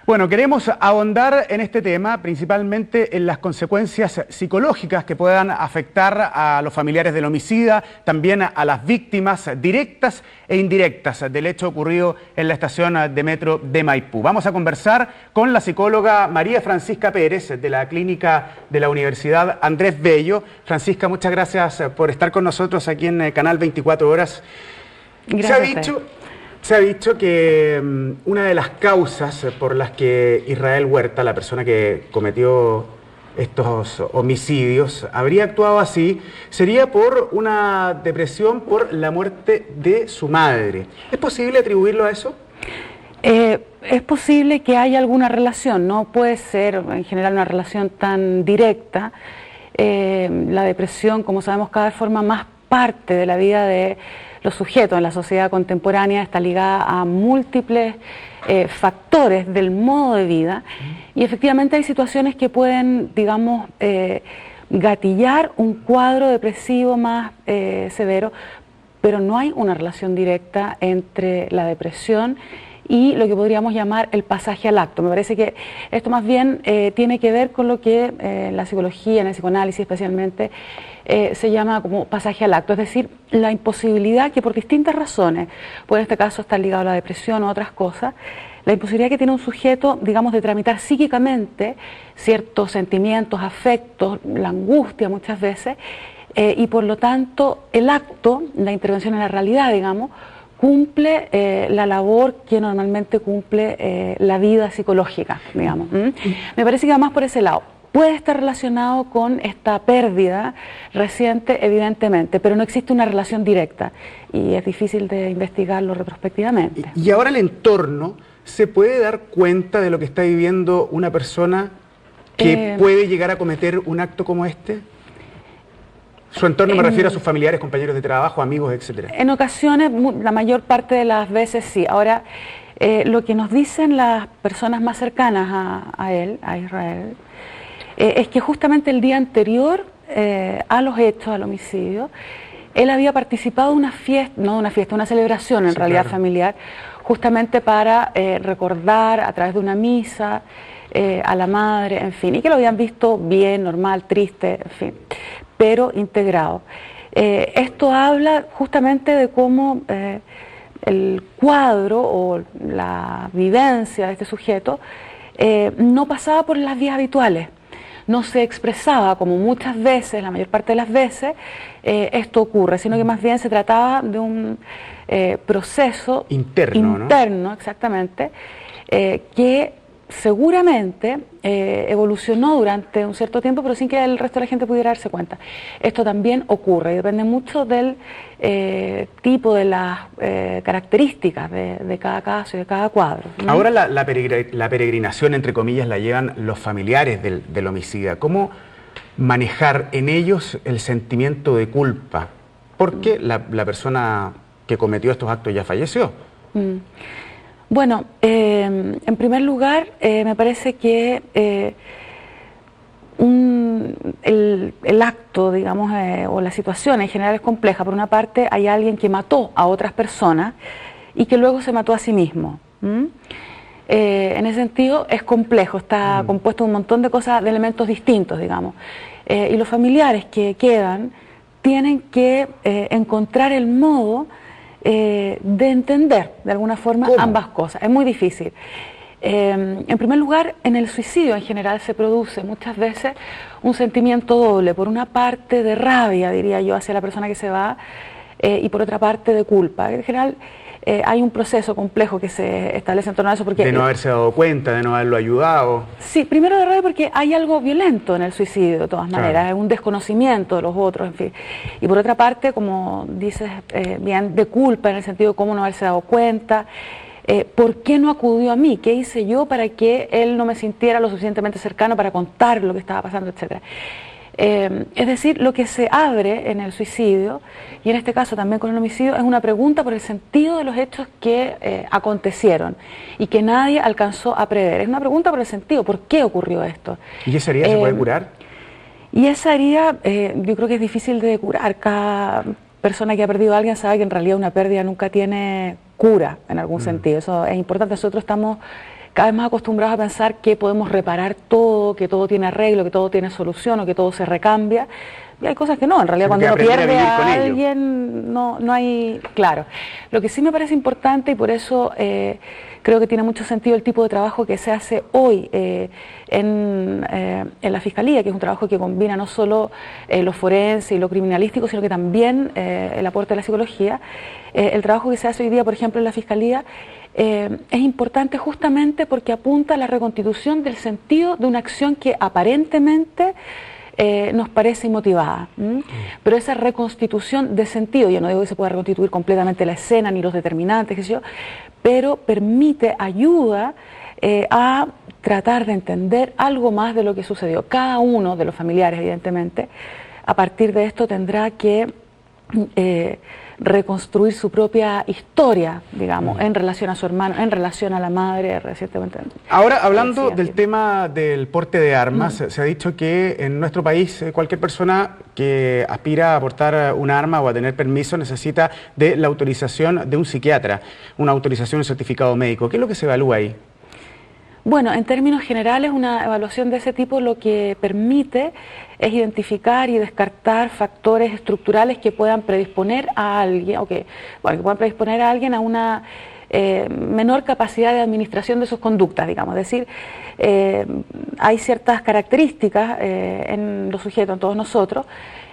Bueno, queremos ahondar en este tema, principalmente en las consecuencias psicológicas que puedan afectar a los familiares del homicida, también a las víctimas directas e indirectas del hecho ocurrido en la estación de metro de Maipú. Vamos a conversar con la psicóloga María Francisca Pérez, de la clínica de la Universidad Andrés Bello. Francisca, muchas gracias por estar con nosotros aquí en Canal 24 Horas. Gracias. Se ha dicho que una de las causas por las que Israel Huerta, la persona que cometió estos homicidios, habría actuado así, sería por una depresión por la muerte de su madre. ¿Es posible atribuirlo a eso? Es posible que haya alguna relación, no puede ser en general una relación tan directa. La depresión, como sabemos, cada vez forma más parte de la vida de los sujetos en la sociedad contemporánea, está ligada a múltiples factores del modo de vida y efectivamente hay situaciones que pueden, digamos, gatillar un cuadro depresivo más severo, pero no hay una relación directa entre la depresión y lo que podríamos llamar el pasaje al acto. Me parece que esto más bien tiene que ver con lo que en la psicología, en el psicoanálisis especialmente, se llama como pasaje al acto, es decir, la imposibilidad que por distintas razones, puede en este caso estar ligado a la depresión o otras cosas, la imposibilidad que tiene un sujeto, digamos, de tramitar psíquicamente ciertos sentimientos, afectos, la angustia muchas veces, y por lo tanto el acto, la intervención en la realidad, digamos, cumple la labor que normalmente cumple la vida psicológica, digamos. Me parece que va más por ese lado. Puede estar relacionado con esta pérdida reciente, evidentemente, pero no existe una relación directa y es difícil de investigarlo retrospectivamente. Y ahora el entorno, ¿se puede dar cuenta de lo que está viviendo una persona que puede llegar a cometer un acto como este? Su entorno me refiero a sus familiares, compañeros de trabajo, amigos, etcétera. En ocasiones, la mayor parte de las veces sí. Ahora, lo que nos dicen las personas más cercanas a él, a Israel, es que justamente el día anterior a los hechos, al homicidio, él había participado de una fiesta, no de una fiesta, una celebración en realidad familiar, justamente para recordar a través de una misa a la madre, en fin, y que lo habían visto bien, normal, triste, en fin, pero integrado. Esto habla justamente de cómo el cuadro o la vivencia de este sujeto no pasaba por las vías habituales, no se expresaba como muchas veces, la mayor parte de las veces, esto ocurre, sino que más bien se trataba de un proceso interno, exactamente, que seguramente evolucionó durante un cierto tiempo, pero sin que el resto de la gente pudiera darse cuenta. Esto también ocurre y depende mucho del tipo de las características de cada caso y de cada cuadro. Ahora la peregrinación, entre comillas, la llevan los familiares del homicida. ¿Cómo manejar en ellos el sentimiento de culpa? Porque la persona que cometió estos actos ya falleció. Bueno, en primer lugar, me parece que el acto, digamos, o la situación en general es compleja. Por una parte, hay alguien que mató a otras personas y que luego se mató a sí mismo. En ese sentido, es complejo, está compuesto de un montón de cosas, de elementos distintos, digamos. Y los familiares que quedan tienen que encontrar el modo de entender de alguna forma ambas cosas. Es muy difícil. En primer lugar, en el suicidio en general se produce muchas veces un sentimiento doble, por una parte de rabia, diría yo, hacia la persona que se va, y por otra parte de culpa. En general hay un proceso complejo que se establece en torno a eso. Porque, de no haberse dado cuenta, de no haberlo ayudado. Sí, primero de rabia porque hay algo violento en el suicidio, de todas maneras, es un desconocimiento de los otros, en fin. Y por otra parte, como dices bien, de culpa, en el sentido de cómo no haberse dado cuenta, ¿por qué no acudió a mí? ¿Qué hice yo para que él no me sintiera lo suficientemente cercano para contar lo que estaba pasando, etcétera? Es decir, lo que se abre en el suicidio, y en este caso también con el homicidio, es una pregunta por el sentido de los hechos que acontecieron y que nadie alcanzó a prever. Es una pregunta por el sentido, ¿por qué ocurrió esto? ¿Y esa herida se puede curar? Y esa herida yo creo que es difícil de curar. Cada persona que ha perdido a alguien sabe que en realidad una pérdida nunca tiene cura en algún sentido. Eso es importante. Nosotros estamos cada vez más acostumbrados a pensar que podemos reparar todo, que todo tiene arreglo, que todo tiene solución o que todo se recambia. Y hay cosas que no, en realidad cuando uno pierde a alguien no hay... Claro, lo que sí me parece importante y por eso creo que tiene mucho sentido el tipo de trabajo que se hace hoy en la Fiscalía, que es un trabajo que combina no solo lo forense y lo criminalístico, sino que también el aporte de la psicología. El trabajo que se hace hoy día, por ejemplo, en la Fiscalía, es importante justamente porque apunta a la reconstitución del sentido de una acción que aparentemente nos parece inmotivada. Pero esa reconstitución de sentido, yo no digo que se pueda reconstituir completamente la escena ni los determinantes, qué sé yo, pero permite, ayuda a tratar de entender algo más de lo que sucedió. Cada uno de los familiares, evidentemente, a partir de esto tendrá que reconstruir su propia historia, digamos, en relación a su hermano, en relación a la madre recientemente. Ahora, hablando del tema del porte de armas, se ha dicho que en nuestro país cualquier persona que aspira a portar un arma o a tener permiso necesita de la autorización de un psiquiatra, una autorización, un certificado médico. ¿Qué es lo que se evalúa ahí? Bueno, en términos generales, una evaluación de ese tipo lo que permite es identificar y descartar factores estructurales que puedan predisponer a alguien, que puedan predisponer a alguien a una menor capacidad de administración de sus conductas, digamos. Es decir, hay ciertas características en los sujetos, en todos nosotros,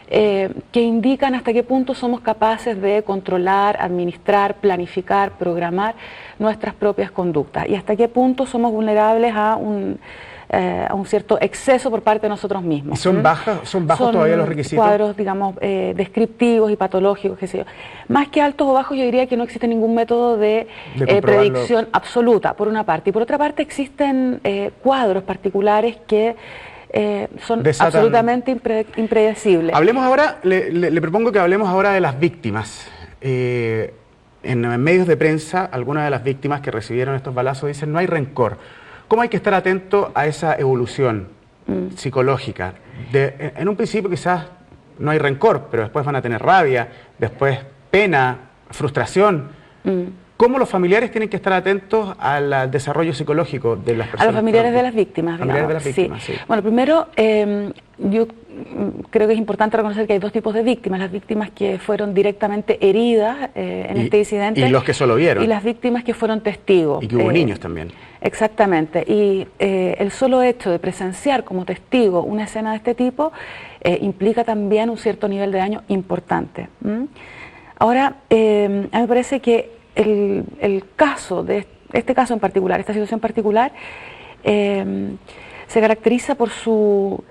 que indican hasta qué punto somos capaces de controlar, administrar, planificar, programar nuestras propias conductas y hasta qué punto somos vulnerables a un cierto exceso por parte de nosotros mismos. ¿Y son bajos todavía los requisitos? Cuadros, digamos, descriptivos y patológicos, qué sé yo. Más que altos o bajos, yo diría que no existe ningún método de predicción absoluta, por una parte. Y por otra parte, existen cuadros particulares que son absolutamente impredecibles. Hablemos ahora, le propongo que hablemos ahora de las víctimas. En medios de prensa, algunas de las víctimas que recibieron estos balazos dicen no hay rencor. ¿Cómo hay que estar atento a esa evolución psicológica? En un principio quizás no hay rencor, pero después van a tener rabia, después pena, frustración. ¿Cómo los familiares tienen que estar atentos al desarrollo psicológico de las personas? A los familiares de las víctimas, familiares de las víctimas, sí. Bueno, primero, yo creo que es importante reconocer que hay dos tipos de víctimas. Las víctimas que fueron directamente heridas en este incidente. Y los que solo vieron. Y las víctimas que fueron testigos. Y que hubo niños también. Exactamente. Y el solo hecho de presenciar como testigo una escena de este tipo implica también un cierto nivel de daño importante. Ahora, a mí me parece que el caso, este caso en particular, esta situación particular, se caracteriza por su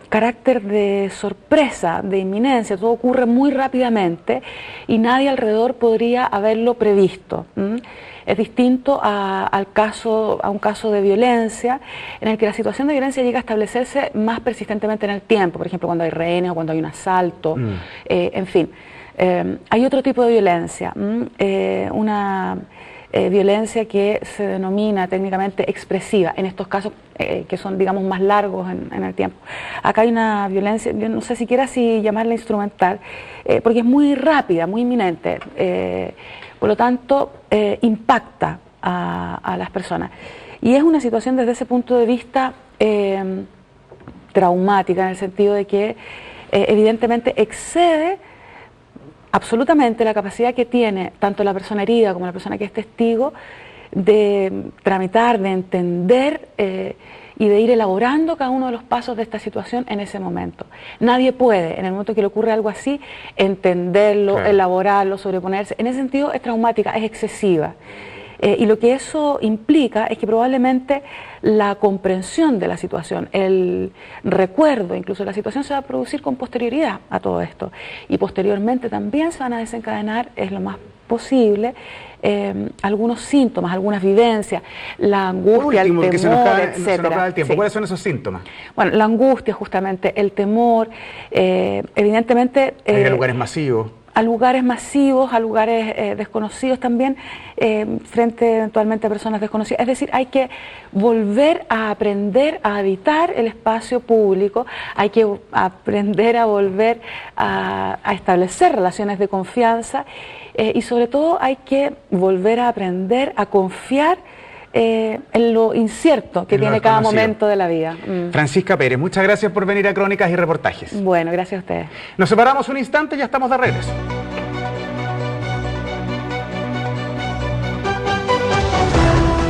carácter de sorpresa, de inminencia. Todo ocurre muy rápidamente y nadie alrededor podría haberlo previsto. Es distinto a un caso de violencia en el que la situación de violencia llega a establecerse más persistentemente en el tiempo, por ejemplo cuando hay rehenes o cuando hay un asalto, en fin. Hay otro tipo de violencia, una violencia que se denomina técnicamente expresiva, en estos casos que son, digamos, más largos en el tiempo. Acá hay una violencia, yo no sé siquiera si llamarla instrumental, porque es muy rápida, muy inminente, por lo tanto impacta a las personas. Y es una situación desde ese punto de vista traumática, en el sentido de que evidentemente excede absolutamente la capacidad que tiene tanto la persona herida como la persona que es testigo de tramitar, de entender y de ir elaborando cada uno de los pasos de esta situación en ese momento. Nadie puede, en el momento que le ocurre algo así, entenderlo, claro, elaborarlo, sobreponerse. En ese sentido es traumática, es excesiva. Y lo que eso implica es que probablemente la comprensión de la situación, el recuerdo incluso de la situación se va a producir con posterioridad a todo esto. Y posteriormente también se van a desencadenar, es lo más posible, algunos síntomas, algunas vivencias, la angustia, el temor, etcétera. Sí. ¿Cuáles son esos síntomas? Bueno, la angustia justamente, el temor, evidentemente... Hay lugares masivos. A lugares masivos, a lugares desconocidos también, frente eventualmente a personas desconocidas. Es decir, hay que volver a aprender a habitar el espacio público, hay que aprender a volver a establecer relaciones de confianza y sobre todo hay que volver a aprender a confiar en lo incierto que tiene cada momento de la vida. Francisca Pérez, muchas gracias por venir a Crónicas y Reportajes. Bueno, gracias a ustedes. Nos separamos un instante y ya estamos de regreso.